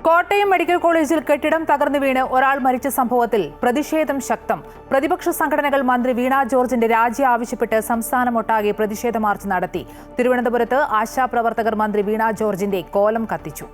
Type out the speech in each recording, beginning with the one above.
Kottayam medical കോളേജിൽ കെട്ടിടം തകർന്നു വീണ് ഒരാൾ മരിച്ച സംഭവത്തിൽ പ്രതിഷേധം ശക്തം. പ്രതിപക്ഷ സംഘടനകൾ മന്ത്രി വീണ ജോർജിന്റെ രാജി ആവശ്യപ്പെട്ട് സംസ്ഥാനമൊട്ടാകെ പ്രതിഷേധ മാർച്ച് നടത്തി. തിരുവനന്തപുരത്ത് ആശാപ്രവർത്തകർ മന്ത്രി വീണ ജോർജിന്റെ കോലം കത്തിച്ചു.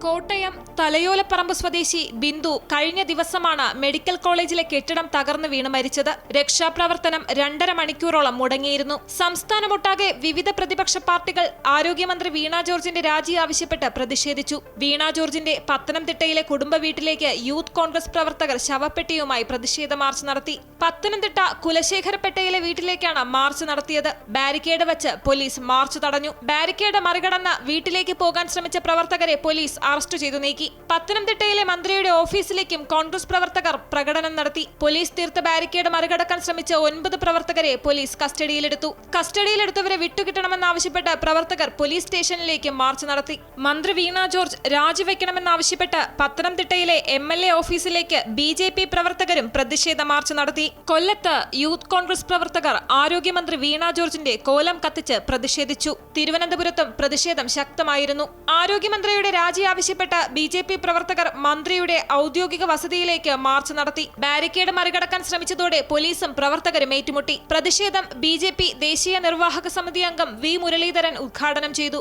കോട്ടയം തലയോലപ്പറമ്പ് സ്വദേശി ബിന്ദു കഴിഞ്ഞ ദിവസമാണ് മെഡിക്കൽ കോളേജിലെ കെട്ടിടം തകർന്നു വീണ് മരിച്ചത്. രക്ഷാപ്രവർത്തനം 2.5 മണിക്കൂറോളം മുടങ്ങിയിരുന്നു. സംസ്ഥാനമൊട്ടാകെ വിവിധ പ്രതിപക്ഷ പാർട്ടികൾ ആരോഗ്യമന്ത്രി വീണ ജോർജിന്റെ രാജി ആവശ്യപ്പെട്ട് പ്രതിഷേധിച്ചു. വീണ ജോർജിന്റെ പത്തനംതിട്ടയിലെ കുടുംബ വീട്ടിലേക്ക് യൂത്ത് കോൺഗ്രസ് പ്രവർത്തകർ ശവപ്പെട്ടിയുമായി പ്രതിഷേധ മാർച്ച് നടത്തി. പത്തനംതിട്ട കുലശേഖരപ്പെട്ടയിലെ വീട്ടിലേക്കാണ് മാർച്ച് നടത്തിയത്. ബാരിക്കേഡ് വച്ച് പോലീസ് മാർച്ച് തടഞ്ഞു. ബാരിക്കേഡ് മറികടന്ന് വീട്ടിലേക്ക് പോകാൻ ശ്രമിച്ച പ്രവർത്തകരെ പോലീസ് അറസ്റ്റ് ചെയ്തു നീക്കി. പത്തനംതിട്ടയിലെ മന്ത്രിയുടെ ഓഫീസിലേക്കും കോൺഗ്രസ് പ്രവർത്തകർ പ്രകടനം നടത്തി. പോലീസ് തീർത്ത ബാരിക്കേഡ് മറികടക്കാൻ ശ്രമിച്ച 9 പ്രവർത്തകരെ പോലീസ് കസ്റ്റഡിയിലെടുത്തു. കസ്റ്റഡിയിലെടുത്തവരെ വിട്ടുകിട്ടണമെന്നാവശ്യപ്പെട്ട് പ്രവർത്തകർ പോലീസ് സ്റ്റേഷനിലേക്ക് മാർച്ച് നടത്തി. മന്ത്രി വീണ ജോർജ് രാജിവെക്കണമെന്നാവശ്യപ്പെട്ട് പത്തനംതിട്ടയിലെ MLA ഓഫീസിലേക്ക് BJP പ്രവർത്തകരും പ്രതിഷേധ മാർച്ച് നടത്തി. കൊല്ലത്ത് യൂത്ത് കോൺഗ്രസ് പ്രവർത്തകർ ആരോഗ്യമന്ത്രി വീണ ജോർജിന്റെ കോലം കത്തിച്ച് പ്രതിഷേധിച്ചു. തിരുവനന്തപുരത്തും പ്രതിഷേധം ശക്തമായിരുന്നു. ആരോഗ്യമന്ത്രിയുടെ രാജി ആവശ്യപ്പെട്ട് BJP പ്രവർത്തകർ മന്ത്രിയുടെ ഔദ്യോഗിക വസതിയിലേക്ക് മാർച്ച് നടത്തി. ബാരിക്കേഡ് മറികടക്കാൻ ശ്രമിച്ചതോടെ പോലീസും പ്രവർത്തകരും ഏറ്റുമുട്ടി. പ്രതിഷേധം BJP ദേശീയ നിർവാഹക സമിതി അംഗം V മുരളീധരൻ ഉദ്ഘാടനം ചെയ്തു.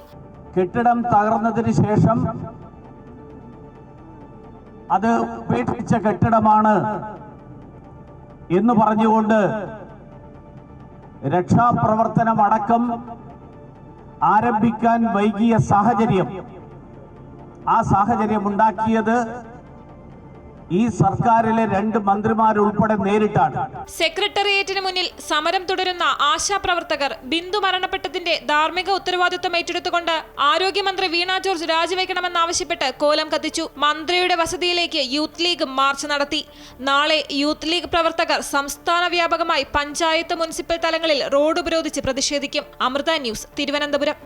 കെട്ടിടം തകർന്നതിന് ശേഷം അത് ഉപേക്ഷിച്ച കെട്ടിടമാണ് എന്ന് പറഞ്ഞുകൊണ്ട് രക്ഷാപ്രവർത്തനം അടക്കം ആരംഭിക്കാൻ വൈകിയ സാഹചര്യം, ആ സാഹചര്യം ഉണ്ടാക്കിയത് ഈ സർക്കാരിലെ 2 മന്ത്രിമാരുൾപ്പെടെ നേരിട്ടാണ്. സെക്രട്ടേറിയറ്റിന് മുന്നിൽ സമരം തുടരുന്ന ആശാപ്രവർത്തകർ ബിന്ദു മരണപ്പെട്ടതിന്റെ ധാർമ്മിക ഉത്തരവാദിത്വം ഏറ്റെടുത്തുകൊണ്ട് ആരോഗ്യമന്ത്രി വീണ ജോർജ് രാജിവെക്കണമെന്നാവശ്യപ്പെട്ട് കോലം കത്തിച്ചു. മന്ത്രിയുടെ വസതിയിലേക്ക് യൂത്ത് ലീഗ് മാർച്ച് നടത്തി. നാളെ യൂത്ത് ലീഗ് പ്രവർത്തകർ സംസ്ഥാന വ്യാപകമായി പഞ്ചായത്ത്, മുനിസിപ്പൽ തലങ്ങളിൽ റോഡ് ഉപരോധിച്ച് പ്രതിഷേധിക്കും. അമൃത ന്യൂസ്, തിരുവനന്തപുരം.